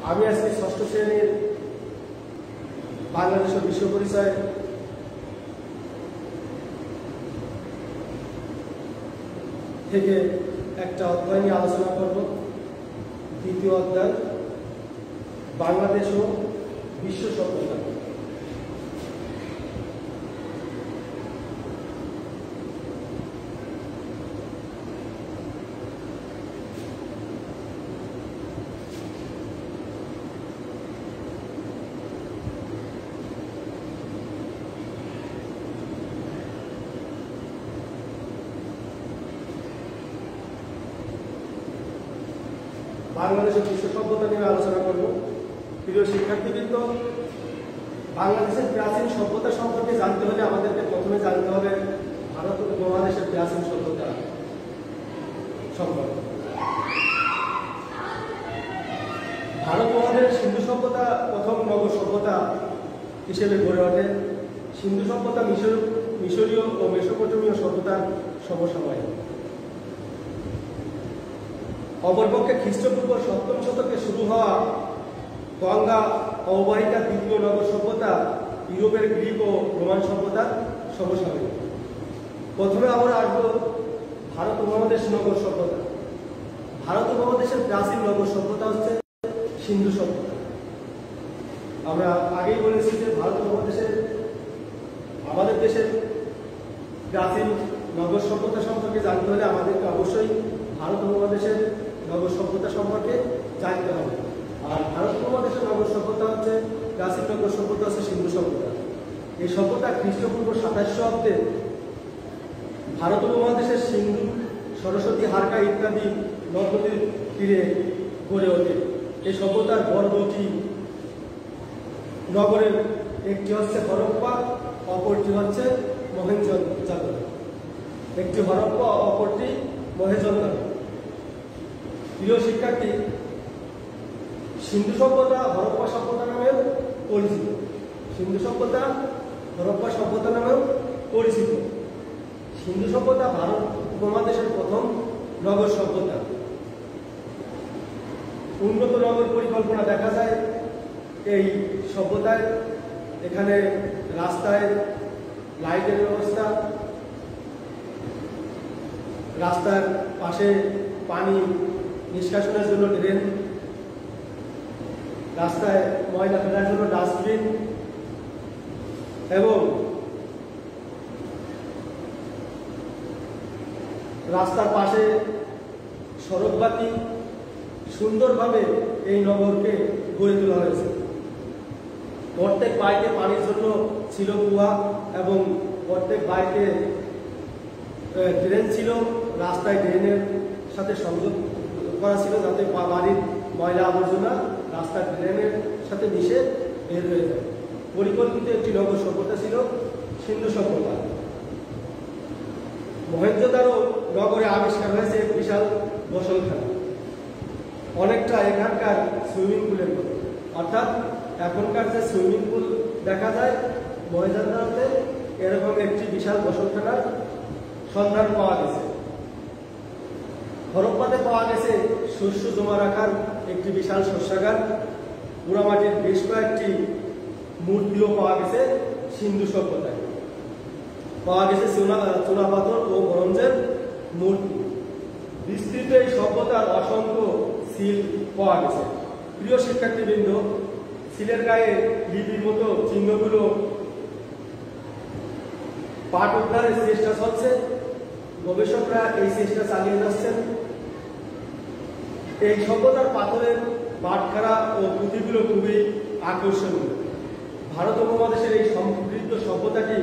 আমি আজকে ষষ্ঠ শ্রেণীর বাংলাদেশ ও বিশ্ব পরিচয় থেকে একটা অধ্যায় নিয়ে আলোচনা করব। দ্বিতীয় অধ্যায়, বাংলাদেশ ও বিশ্ব সভ্যতা। বাংলাদেশ ও বিশ্ব সভ্যতা নিয়ে আলোচনা করব। প্রিয় শিক্ষার্থীবৃন্দ, বাংলাদেশের প্রাচীন সভ্যতা সম্পর্কে জানতে হলে আমাদেরকে প্রথমে জানতে হবে ভারত উপমহাদেশের প্রাচীন সভ্যতা সম্পর্কে। ভারত মহাদেশের সিন্ধু সভ্যতা প্রথম নগর সভ্যতা হিসেবে গড়ে ওঠে। সিন্ধু সভ্যতা মিশরীয় ও মেসোপটেমীয় সভ্যতার সমসাময়িক। অপরপক্ষে খ্রিস্টপূর্ব 7ম শতকে শুরু হওয়া গঙ্গা অববাহিকা দ্বিতীয় নগর সভ্যতা ইউরোপের গ্রিক ও রোমান সভ্যতার সমসাময়িক। প্রথমে আমরা আসবো ভারত উপমহাদেশ নগর সভ্যতা। ভারত উপমহাদেশের প্রাচীন নগর সভ্যতা হচ্ছে সিন্ধু সভ্যতা। আমরা আগেই বলেছি যে ভারত উপমহাদেশের আমাদের দেশের প্রাচীন নগর সভ্যতা সম্পর্কে জানতে হলে আমাদেরকে অবশ্যই ভারত উপমহাদেশের নগর সভ্যতা সম্পর্কে জানতে হবে। আর ভারত উপমহাদেশের নগর সভ্যতা হচ্ছে প্রাচীন নগর সভ্যতা হচ্ছে সিন্ধু সভ্যতা। এই সভ্যতা খ্রিস্টপূর্ব 27 শতাব্দে ভারত উপমহাদেশের সিন্ধু, সরস্বতী, হারকা ইত্যাদি নদ নদীর তীরে গড়ে ওঠে। এই সভ্যতার বড় দুটি নগরের একটি হচ্ছে হরপ্পা, অপরটি হচ্ছে মহেঞ্জোদারো। একটি হরপ্পা, অপরটি মহেঞ্জোদারো। প্রিয় শিক্ষার্থী, সিন্ধু সভ্যতা হরপ্পা সভ্যতা নামেও পরিচিত। সিন্ধু সভ্যতা হরপ্পা সভ্যতা নামেও পরিচিত। সিন্ধু সভ্যতা ভারত উপমহাদেশের প্রথম নগর সভ্যতা। উন্নত নগর পরিকল্পনা দেখা যায় এই সভ্যতায়। এখানে রাস্তায় লাইটের ব্যবস্থা, রাস্তার পাশে পানি নিষ্কাশনের জন্য ড্রেন, রাস্তায় ময়লা ফেলার জন্য ডাস্টবিন এবং রাস্তার পাশে সড়কবাতি সুন্দরভাবে এই নগরকে গড়ে তোলা হয়েছে। প্রত্যেক বাড়িতে পানির জন্য ছিল কুয়া এবং প্রত্যেক বাড়িতে ড্রেন ছিল। রাস্তায় ড্রেনের সাথে সংযোগ করা ছিল যাতে বাড়ির ময়লা আবর্জনা রাস্তার ড্রেনের সাথে মিশে বের হয়ে যায়। পরিকল্পিত একটি নগর সভ্যতা ছিল সিন্ধু সভ্যতা। মহেঞ্জোদারো নগরে আবিষ্কার হয়েছে এক বিশাল গোসলখানা, অনেকটা এখানকার সুইমিং পুলের মতো। অর্থাৎ এখনকার যে সুইমিং পুল দেখা যায়, মহেঞ্জোদারোতে এরকম একটি বিশাল গোসলখানার সন্ধান পাওয়া গেছে। হরপ্পাতে পাওয়া গেছে শস্য জমা রাখার একটি বিশাল শস্যাগার। পোড়ামাটির বেশ কয়েকটি মূর্তিও পাওয়া গেছে। সিন্ধু সভ্যতায় পাওয়া গেছে চুনাপাথর ও ব্রোঞ্জের মূর্তি। বিস্তৃত এই সভ্যতার অসংখ্য সিল পাওয়া গেছে। প্রিয় শিক্ষার্থীবৃন্দ, সিলের গায়ে লিপির মতো চিহ্নগুলো পাঠ উদ্ধারের চেষ্টা চলছে। গবেষকরা এই চেষ্টা চালিয়ে যাচ্ছেন। এই সভ্যতার পাথরের বাটখারা ও পুঁথিগুলো খুবই আকর্ষণীয়। ভারত উপমহাদেশের এই সমৃদ্ধ সভ্যতাটি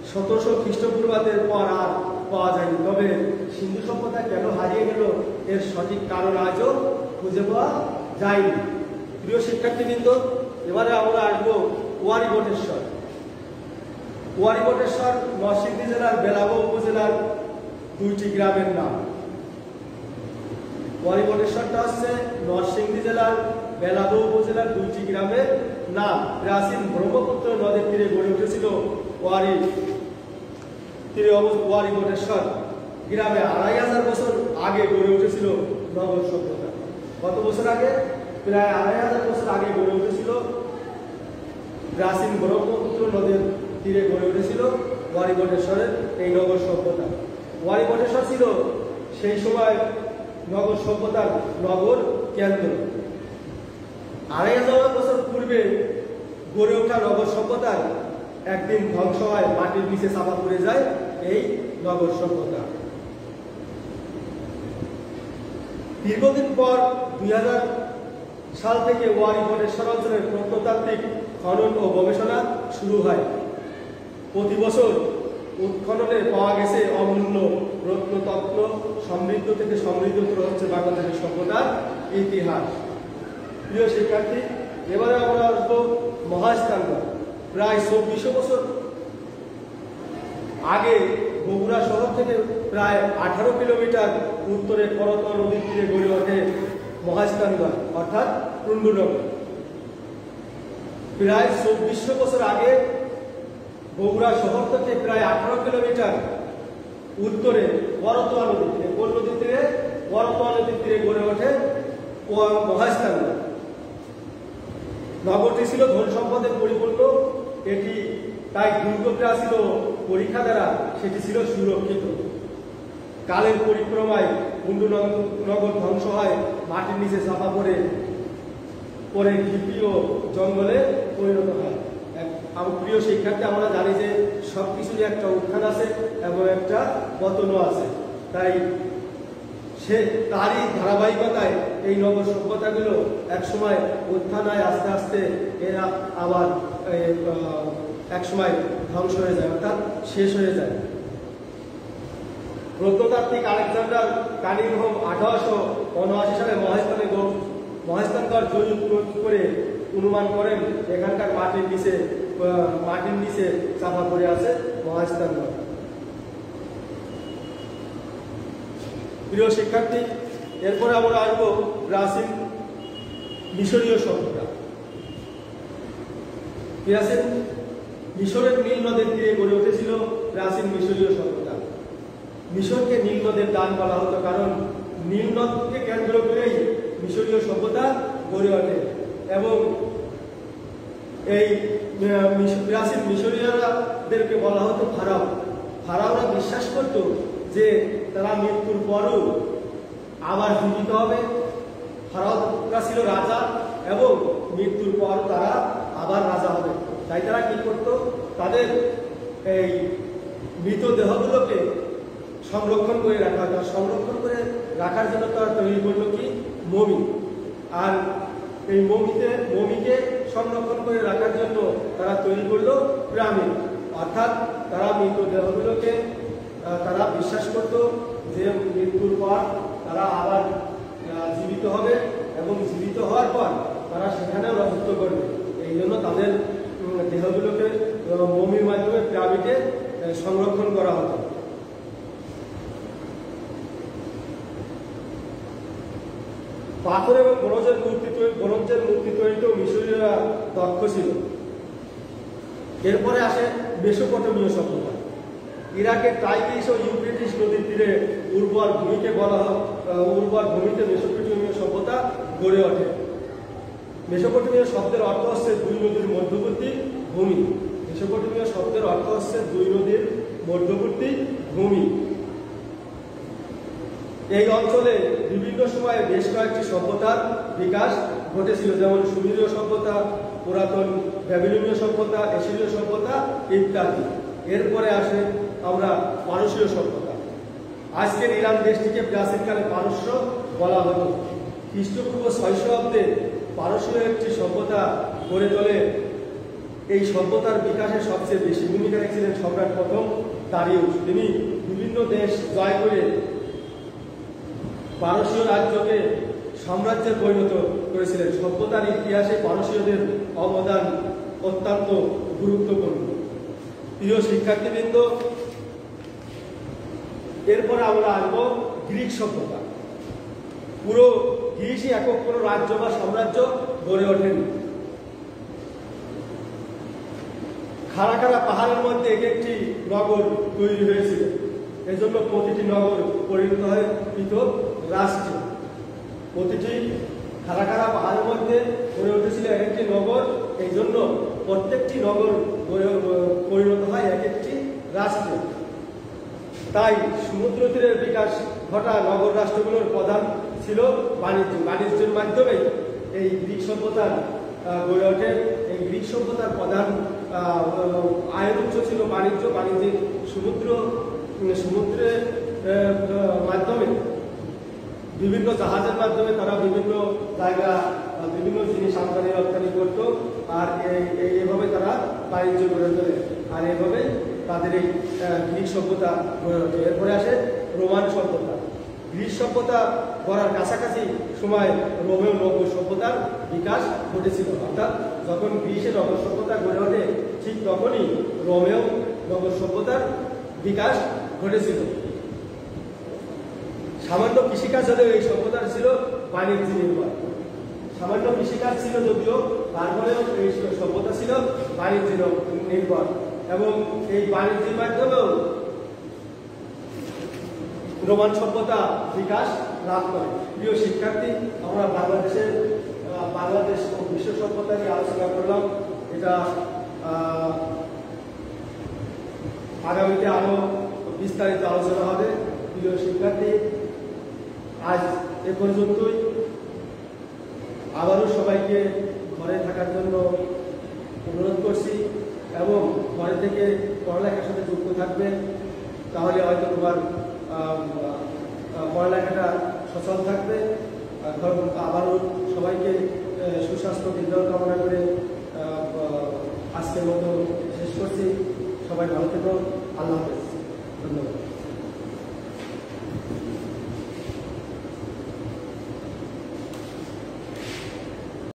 1700 খ্রিস্টপূর্বাব্দের পর আর পাওয়া যায়নি। তবে সিন্ধু সভ্যতা কেন হারিয়ে গেল এর সঠিক কারণ আজও খুঁজে পাওয়া যায়নি। প্রিয় শিক্ষার্থীবৃন্দ, এবারে আমরা আসবো ওয়ারী-বটেশ্বর। ওয়ারী-বটেশ্বর নরসিংদী জেলার বেলাবো উপজেলার দুইটি গ্রামের নাম। ওয়ারী-বটেশ্বরটা হচ্ছে নরসিংদী জেলার বেলাবো উপজেলার দুইটি গ্রামের নাম। প্রাচীন ব্রহ্মপুত্র নদের তীরে গড়ে উঠেছিল ওয়ারী-বটেশ্বর গ্রামে। 2500 বছর আগে গড়ে উঠেছিল নগর সভ্যতা। কত বছর আগে? প্রায় 2500 বছর আগে গড়ে উঠেছিল। প্রাচীন ব্রহ্মপুত্র নদের তীরে গড়ে উঠেছিল ওয়ারিবটেশ্বরের এই নগর সভ্যতা। ওয়ারিবটেশ্বর ছিল সেই সময় নগর সভ্যতার নগর কেন্দ্র। 2500 বছর পূর্বে গড়ে ওঠা নগর সভ্যতার একদিন ধ্বংস হয়, মাটির নিচে চাপা পড়ে যায় এই নগর সভ্যতা। দীর্ঘদিন পর 2000 সাল থেকে ওয়ারিবটেশ্বর অঞ্চলের প্রত্নতাত্ত্বিক খনন ও গবেষণা শুরু হয়। প্রতি বছর উৎখননে পাওয়া গেছে অমূল্য প্রত্নতত্ত্ব, সমৃদ্ধ থেকে সমৃদ্ধতর হচ্ছে বাংলাদেশের সভ্যতার ইতিহাস। প্রিয় শিক্ষার্থী, এবারে আমরা আসবো মহাস্থানগড়। প্রায় 2400 বছর আগে বগুড়া শহর থেকে প্রায় 18 কিলোমিটার উত্তরে করতোয়া নদীর তীরে গড়ে ওঠে মহাস্থানগড় অর্থাৎ কুণ্ডুনগর। প্রায় 2400 বছর আগে বগুড়া শহর থেকে প্রায় 18 কিলোমিটার উত্তরে করতোয়া নদীর তীরে, কোন নদীর তীরে? করতোয়া নদীর তীরে গড়ে ওঠে মহাস্থানগড়। নগরটি ছিল ধন সম্পদে পরিপূর্ণ। এটি তাই দুর্গপ্রাচীর ও পরীক্ষা দ্বারা সেটি ছিল সুরক্ষিত। কালের পরিক্রমায় কুণ্ডুনগর ধ্বংস হয়, মাটির নিচে চাপা পরে ঢিপি ও জঙ্গলে পরিণত হয়। আমার প্রিয় শিক্ষার্থী, আমরা জানি যে সবকিছুরই একটা উত্থান আছে এবং একটা পতনও আছে। তাই তারই ধারাবাহিকতায় এই নগর সভ্যতাগুলো একসময় উত্থান হয়, আস্তে আস্তে এরা আবার একসময় ধ্বংস হয়ে যায়, অর্থাৎ শেষ হয়ে যায়। প্রত্নতাত্ত্বিক আলেকজান্ডার কানিংহাম 1879 সালে মহাস্থানগড় জরিপ করে অনুমান করেন এখানকার মাটির নিচে চাপা পড়ে আছে মহাস্থানগড়। প্রিয় শিক্ষার্থী, এরপরে আমরা আসবো প্রাচীন মিশরীয় সভ্যতা। প্রাচীন মিশরের নীল নদের তীরে গড়ে উঠেছিল প্রাচীন মিশরীয় সভ্যতা। মিশরকে নীল নদের দান বলা হতো, কারণ নীল নদকে কেন্দ্র করেই মিশরীয় সভ্যতা গড়ে ওঠে। এবং এই প্রাচীন মিশরীয়দেরকে বলা হতো ফারাও। ফারাওরা বিশ্বাস করত যে তারা মৃত্যুর পরও আবার জীবিত হবে। ফারাওরা ছিল রাজা এবং মৃত্যুর পর তারা আবার রাজা হবে। তাই তারা কি করত? তাদের এই মৃতদেহগুলোকে সংরক্ষণ করে রাখা হতো। সংরক্ষণ করে রাখার জন্য তারা তৈরি করলো কি? মমি। আর এই মমিকে সংরক্ষণ করে রাখার জন্য তারা তৈরি করলো পিরামিড। অর্থাৎ তারা মৃতদেহগুলোকে তারা বিশ্বাস করত যে মৃত্যুর পর তারা আবার জীবিত হবে এবং জীবিত হওয়ার পর তারা সেখানেও রাজত্ব করবে। এই জন্য তাদের দেহগুলোকে মমির মাধ্যমে পিরামিডে সংরক্ষণ করা হতো। পাথর এবং ব্রোঞ্জের মূর্তি তৈরিতেও মিশরীয়রা দক্ষ ছিল। এরপরে আসে মেসোপটেমীয় সভ্যতা। ইরাকের টাইগ্রিস ও ইউফ্রেটিস নদীর তীরে উর্বর ভূমিতে মেসোপটেমীয় সভ্যতা গড়ে ওঠে। মেসোপটেমীয় শব্দের অর্থ হচ্ছে দুই নদীর মধ্যবর্তী ভূমি। মেসোপটেমীয় শব্দের অর্থ হচ্ছে দুই নদীর মধ্যবর্তী ভূমি। এই অঞ্চলে বিভিন্ন সময়ে বেশ কয়েকটি সভ্যতার বিকাশ ঘটেছিল, যেমন সুমেরীয় সভ্যতা, পুরাতন ব্যাবিলনীয় সভ্যতা, এশীয় সভ্যতা ইত্যাদি। এরপরে আসে আমরা পারস্যীয় সভ্যতা। আজকের ইরান দেশটিকে প্রাচীনকালে পারস্য বলা হতো। খ্রিস্টপূর্ব 600 অব্দে পারস্যীয় একটি সভ্যতা গড়ে তোলে। এই সভ্যতার বিকাশে সবচেয়ে বেশি ভূমিকা রেখেছিলেন সম্রাট প্রথম দারিউস। তিনি বিভিন্ন দেশ জয় করে পারস্য রাজ্যকে সাম্রাজ্যে পরিণত করেছিলেন। সভ্যতার ইতিহাসে পারস্যদের অবদান অত্যন্ত গুরুত্বপূর্ণ। প্রিয় শিক্ষার্থীবৃন্দ, এরপরে আমরা আসবো গ্রিক সভ্যতা। পুরো গ্রিসই একক কোনো রাজ্য বা সাম্রাজ্য গড়ে ওঠেনি। খাড়া খাড়া পাহাড়ের মধ্যে এক একটি নগর তৈরি হয়েছিল। এজন্য প্রতিটি নগর পরিণত হয় পৃথক রাষ্ট্রে। প্রতিটি খাড়া খাড়া পাহাড়ের মধ্যে গড়ে উঠেছিল এক একটি নগর। এই জন্য প্রত্যেকটি নগর পরিণত হয় এক একটি রাষ্ট্রে। তাই সমুদ্র তীরের বিকাশ ঘটা নগর রাষ্ট্রগুলোর প্রধান ছিল বাণিজ্য। বাণিজ্যের মাধ্যমে এই গ্রিক সভ্যতার গড়ে ওঠে। এই গ্রিক সভ্যতার প্রধান আয়ের উৎস ছিল বাণিজ্য। বাণিজ্যিক সমুদ্রের মাধ্যমে বিভিন্ন জাহাজের মাধ্যমে তারা বিভিন্ন জায়গা বিভিন্ন জিনিস আমদানি রপ্তানি করতো। আর এইভাবে তারা বাণিজ্য গড়ে তোলে। আর এইভাবে তাদের এই গ্রিক সভ্যতা গড়ে ওঠে। এরপরে আসে রোমান সভ্যতা। গ্রিক সভ্যতা গড়ার কাছাকাছি সময় রোমেও নগর সভ্যতার বিকাশ ঘটেছিল। অর্থাৎ যখন গ্রিসে নগর সভ্যতা গড়ে ওঠে ঠিক তখনই রোমেও নগর সভ্যতার বিকাশ ঘটেছিল। সামান্য কৃষিকাজ হলেও এই সভ্যতা ছিল বাণিজ্য নির্ভর। সামান্য কৃষিকাজ ছিল যদিও, তারপরেও এই সভ্যতা ছিল বাণিজ্য নির্ভর এবং এই বাণিজ্যের মাধ্যমেও রোমান সভ্যতা বিকাশ লাভ করে। প্রিয় শিক্ষার্থী, আমরা বাংলাদেশ ও বিশ্ব সভ্যতা নিয়ে আলোচনা করলাম। এটা আগামীতে আরো বিস্তারিত আলোচনা হবে। প্রিয় শিক্ষার্থী, আজ এ পর্যন্তই। আবারও সবাইকে ঘরে থাকার জন্য অনুরোধ করছি এবং ঘরে থেকে পড়ালেখার সাথে যুক্ত থাকবে। তাহলে হয়তো তোমার পড়ালেখাটা সচল থাকবে। আবারও সবাইকে সুস্বাস্থ্য দীর্ঘায়ু কামনা করে আজকের মতো শেষ করছি। সবাই ভালো থেকো। আল্লাহ হাফেজ। ধন্যবাদ।